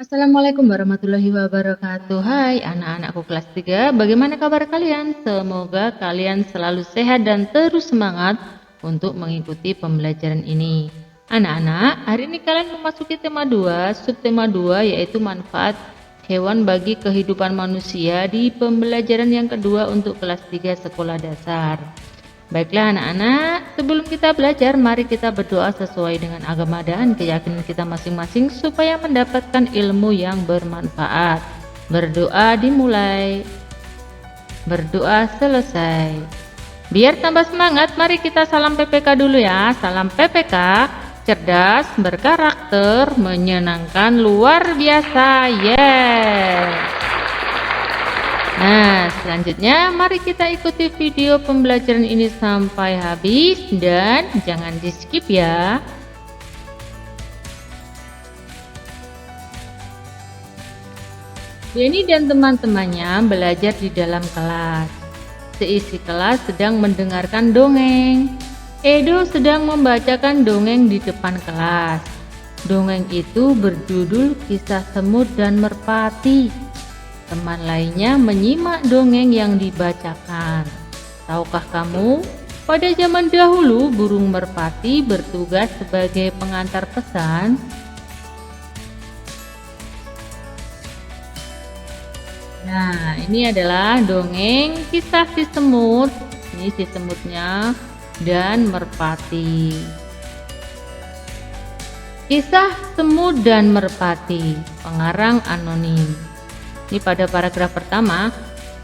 Assalamualaikum warahmatullahi wabarakatuh. Hai anak-anakku kelas 3, bagaimana kabar kalian? Semoga kalian selalu sehat dan terus semangat untuk mengikuti pembelajaran ini. Anak-anak, hari ini kalian memasuki tema 2, subtema 2 yaitu manfaat hewan bagi kehidupan manusia di pembelajaran yang kedua untuk kelas 3 sekolah dasar. Baiklah anak-anak, sebelum kita belajar, mari kita berdoa sesuai dengan agama dan keyakinan kita masing-masing supaya mendapatkan ilmu yang bermanfaat. Berdoa dimulai, berdoa selesai. Biar tambah semangat, mari kita salam PPK dulu ya. Salam PPK, cerdas, berkarakter, menyenangkan, luar biasa. Yeah! Nah, selanjutnya mari kita ikuti video pembelajaran ini sampai habis dan jangan di skip ya. Benny dan teman-temannya belajar di dalam kelas. Seisi kelas sedang mendengarkan dongeng. Edo sedang membacakan dongeng di depan kelas. Dongeng itu berjudul Kisah Semut dan Merpati. Teman lainnya menyimak dongeng yang dibacakan. Tahukah kamu, pada zaman dahulu burung merpati bertugas sebagai pengantar pesan. Nah, ini adalah dongeng kisah si semut. Ini si semutnya dan merpati. Kisah Semut dan Merpati, pengarang anonim. Ini pada paragraf pertama.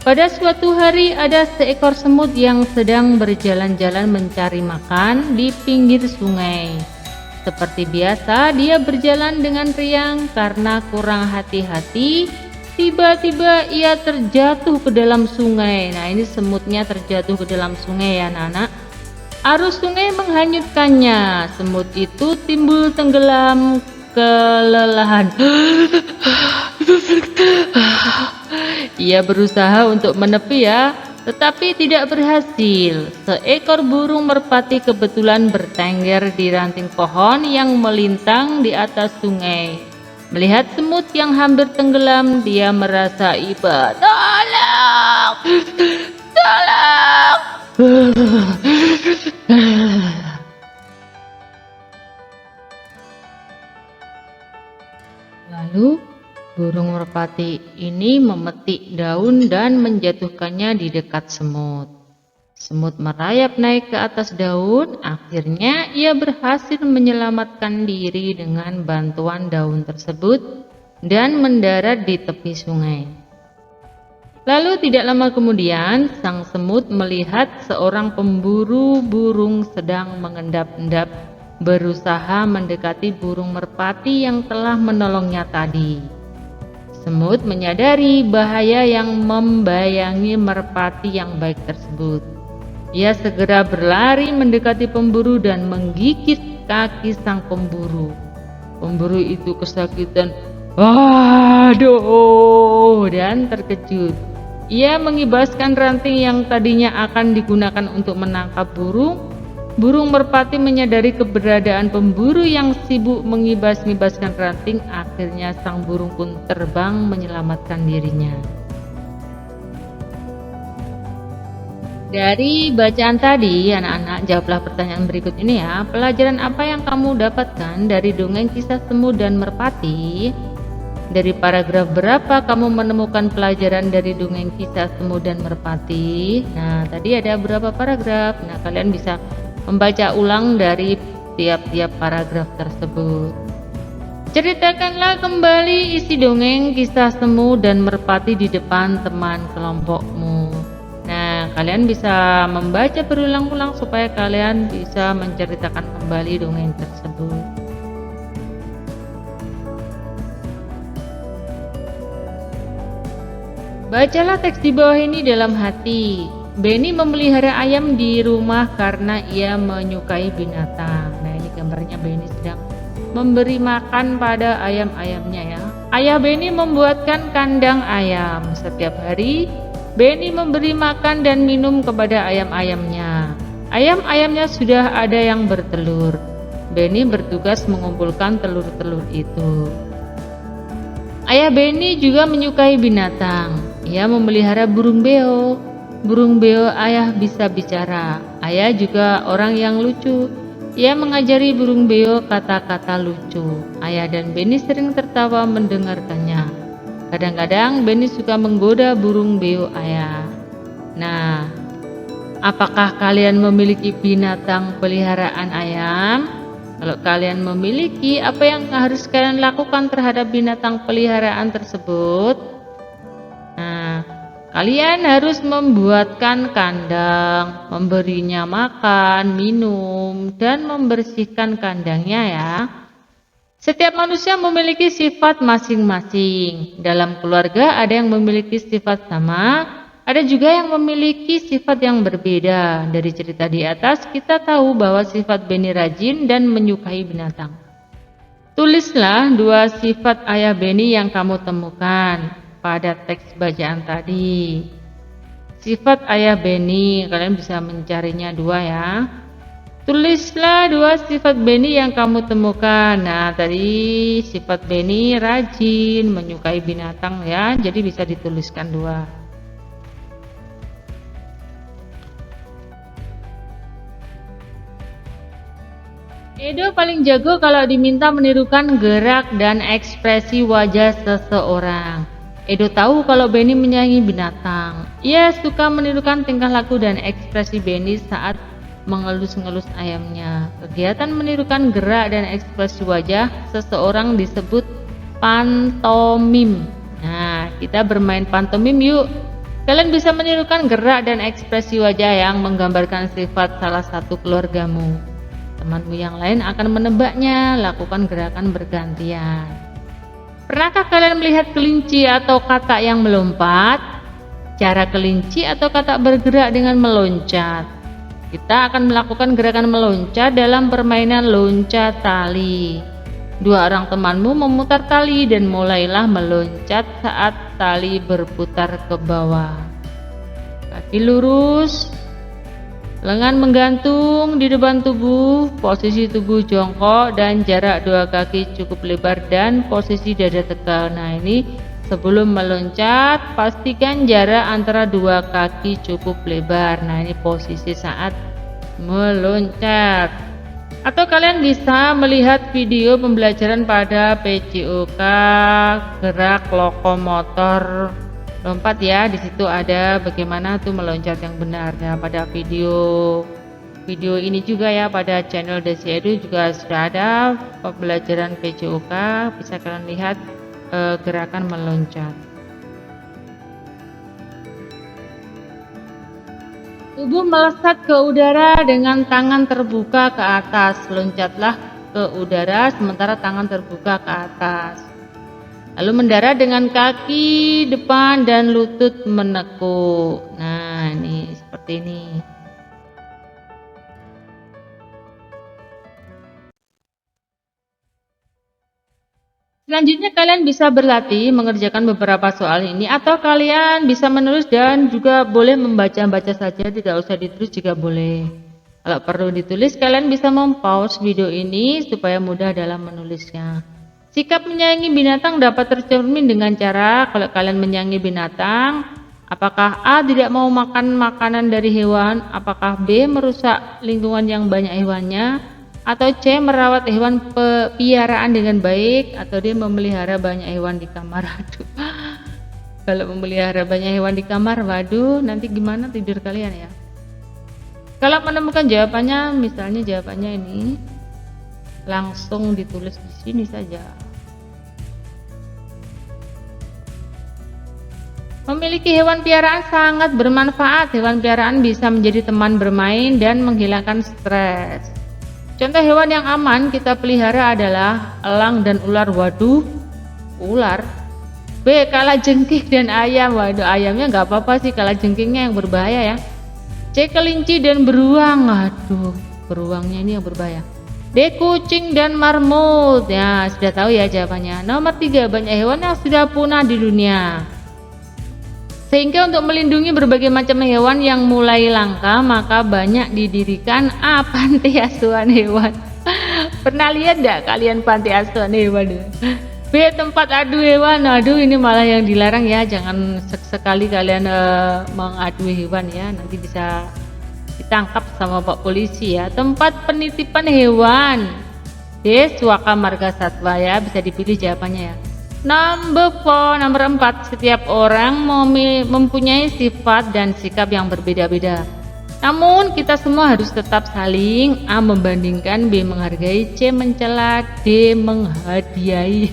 Pada suatu hari ada seekor semut yang sedang berjalan-jalan mencari makan di pinggir sungai. Seperti biasa dia berjalan dengan riang karena kurang hati-hati. Tiba-tiba ia terjatuh ke dalam sungai. Nah, ini semutnya terjatuh ke dalam sungai ya anak-anak. Arus sungai menghanyutkannya. Semut itu timbul tenggelam kelelahan. Ia berusaha untuk menepi ya, tetapi tidak berhasil. Seekor burung merpati kebetulan bertengger di ranting pohon yang melintang di atas sungai. Melihat semut yang hampir tenggelam, dia merasa iba. Tolong! Tolong! Lalu burung merpati ini memetik daun dan menjatuhkannya di dekat semut. Semut merayap naik ke atas daun, akhirnya ia berhasil menyelamatkan diri dengan bantuan daun tersebut dan mendarat di tepi sungai. Lalu tidak lama kemudian, sang semut melihat seorang pemburu burung sedang mengendap-endap berusaha mendekati burung merpati yang telah menolongnya tadi. Semut menyadari bahaya yang membayangi merpati yang baik tersebut. Ia segera berlari mendekati pemburu dan menggigit kaki sang pemburu. Pemburu itu kesakitan, "Aduh!" dan terkejut. Ia mengibaskan ranting yang tadinya akan digunakan untuk menangkap burung. Burung merpati menyadari keberadaan pemburu yang sibuk mengibas-ngibaskan ranting. Akhirnya sang burung pun terbang menyelamatkan dirinya. Dari bacaan tadi, anak-anak jawablah pertanyaan berikut ini ya. Pelajaran apa yang kamu dapatkan dari dongeng Kisah Semut dan Merpati? Dari paragraf berapa kamu menemukan pelajaran dari dongeng Kisah Semut dan Merpati? Nah, tadi ada berapa paragraf? Nah, kalian bisa membaca ulang dari tiap-tiap paragraf tersebut. Ceritakanlah kembali isi dongeng Kisah Semut dan Merpati di depan teman kelompokmu. Nah, kalian bisa membaca berulang-ulang supaya kalian bisa menceritakan kembali dongeng tersebut. Bacalah teks di bawah ini dalam hati. Benny memelihara ayam di rumah karena ia menyukai binatang. Nah, ini gambarnya Benny sedang memberi makan pada ayam-ayamnya ya. Ayah Benny membuatkan kandang ayam. Setiap hari Benny memberi makan dan minum kepada ayam-ayamnya. Ayam-ayamnya sudah ada yang bertelur. Benny bertugas mengumpulkan telur-telur itu. Ayah Benny juga menyukai binatang. Ia memelihara burung beo. Burung beo ayah bisa bicara. Ayah juga orang yang lucu. Ia mengajari burung beo kata-kata lucu. Ayah dan Benny sering tertawa mendengarkannya. Kadang-kadang Benny suka menggoda burung beo ayah. Nah, apakah kalian memiliki binatang peliharaan ayam? Kalau kalian memiliki, apa yang harus kalian lakukan terhadap binatang peliharaan tersebut? Nah, kalian harus membuatkan kandang, memberinya makan, minum, dan membersihkan kandangnya ya. Setiap manusia memiliki sifat masing-masing. Dalam keluarga ada yang memiliki sifat sama, ada juga yang memiliki sifat yang berbeda. Dari cerita di atas kita tahu bahwa sifat Benny rajin dan menyukai binatang. Tulislah 2 sifat ayah Benny yang kamu temukan pada teks bacaan tadi. Sifat ayah Benny, kalian bisa mencarinya 2 ya. Tulislah 2 sifat Benny yang kamu temukan. Nah, tadi sifat Benny rajin, menyukai binatang ya, jadi bisa dituliskan 2. Edo paling jago kalau diminta menirukan gerak dan ekspresi wajah seseorang. Edo tahu kalau Benny menyayangi binatang. Ia suka menirukan tingkah laku dan ekspresi Benny saat mengelus-ngelus ayamnya. Kegiatan menirukan gerak dan ekspresi wajah seseorang disebut pantomim. Nah, kita bermain pantomim yuk. Kalian bisa menirukan gerak dan ekspresi wajah yang menggambarkan sifat salah satu keluargamu. Temanmu yang lain akan menebaknya. Lakukan gerakan bergantian. Pernahkah kalian melihat kelinci atau katak yang melompat? Cara kelinci atau katak bergerak dengan meloncat. Kita akan melakukan gerakan meloncat dalam permainan loncat tali. 2 orang temanmu memutar tali dan mulailah meloncat saat tali berputar ke bawah. Kaki lurus, lengan menggantung di depan tubuh, posisi tubuh jongkok dan jarak 2 kaki cukup lebar dan posisi dada tegak. Nah, ini sebelum meloncat pastikan jarak antara 2 kaki cukup lebar. Nah, ini posisi saat meloncat. Atau kalian bisa melihat video pembelajaran pada PCOK gerak lokomotor lompat ya. Di situ ada bagaimana tuh meloncat yang benar. Nah, pada video ini juga ya, pada channel Desi Edu juga sudah ada pembelajaran PCOK, bisa kalian lihat gerakan meloncat. Tubuh melesat ke udara dengan tangan terbuka ke atas. Loncatlah ke udara sementara tangan terbuka ke atas. Lalu mendarat dengan kaki depan dan lutut menekuk. Nah, ini seperti ini. Selanjutnya kalian bisa berlatih mengerjakan beberapa soal ini, atau kalian bisa menulis dan juga boleh membaca-baca saja, tidak usah ditulis juga boleh. Kalau perlu ditulis, kalian bisa mempause video ini supaya mudah dalam menulisnya. Sikap menyayangi binatang dapat tercermin dengan cara kalau kalian menyayangi binatang, apakah A. tidak mau makan makanan dari hewan, apakah B. merusak lingkungan yang banyak hewannya, atau C. merawat hewan peliharaan dengan baik, atau D. memelihara banyak hewan di kamar. Aduh. Kalau memelihara banyak hewan di kamar, waduh, nanti gimana tidur kalian ya? Kalau menemukan jawabannya, misalnya jawabannya ini, langsung ditulis di sini saja. Memiliki hewan piaraan sangat bermanfaat. Hewan piaraan bisa menjadi teman bermain dan menghilangkan stres. Contoh hewan yang aman kita pelihara adalah elang dan ular. Waduh, ular. B. kalajengking dan ayam. Waduh, ayamnya nggak apa-apa sih, kalajengkingnya yang berbahaya ya. C. kelinci dan beruang. Aduh, beruangnya ini yang berbahaya. D. kucing dan marmut. Ya, sudah tahu ya jawabannya. Nomor 3, banyak hewan yang sudah punah di dunia. Sehingga untuk melindungi berbagai macam hewan yang mulai langka, maka banyak didirikan panti asuhan hewan. Pernah lihat enggak kalian panti asuhan hewan? B. Tempat adu hewan. Aduh, ini malah yang dilarang ya. Jangan sekali kalian mengadu hewan ya. Nanti bisa ditangkap sama Pak Polisi ya. Tempat penitipan hewan. D. Suaka marga satwa ya. Bisa dipilih jawabannya ya. Nomor 4. Setiap orang mempunyai sifat dan sikap yang berbeda-beda. Namun kita semua harus tetap saling A. Membandingkan, B. Menghargai, C. Mencela, D. Menghadiahi.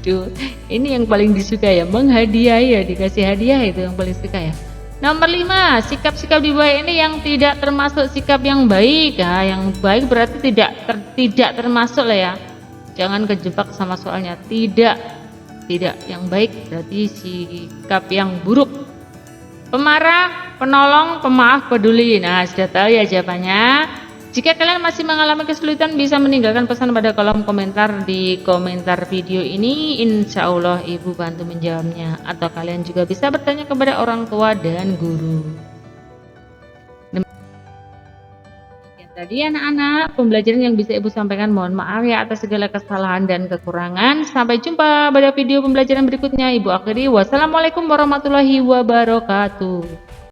Aduh, ini yang paling disuka ya, menghadiahi ya, dikasih hadiah itu yang paling suka ya. Nomor 5. Sikap-sikap di bawah ini yang tidak termasuk sikap yang baik ya. Yang baik berarti tidak termasuk lah ya. Jangan kejebak sama soalnya. Tidak yang baik berarti sikap yang buruk. Pemarah, penolong, pemaaf, peduli. Nah, sudah tahu ya jawabannya. Jika kalian masih mengalami kesulitan, bisa meninggalkan pesan pada kolom komentar di komentar video ini. Insya Allah Ibu bantu menjawabnya. Atau kalian juga bisa bertanya kepada orang tua dan guru. Tadi anak-anak, pembelajaran yang bisa Ibu sampaikan, mohon maaf ya atas segala kesalahan dan kekurangan. Sampai jumpa pada video pembelajaran berikutnya. Ibu akhiri, wassalamualaikum warahmatullahi wabarakatuh.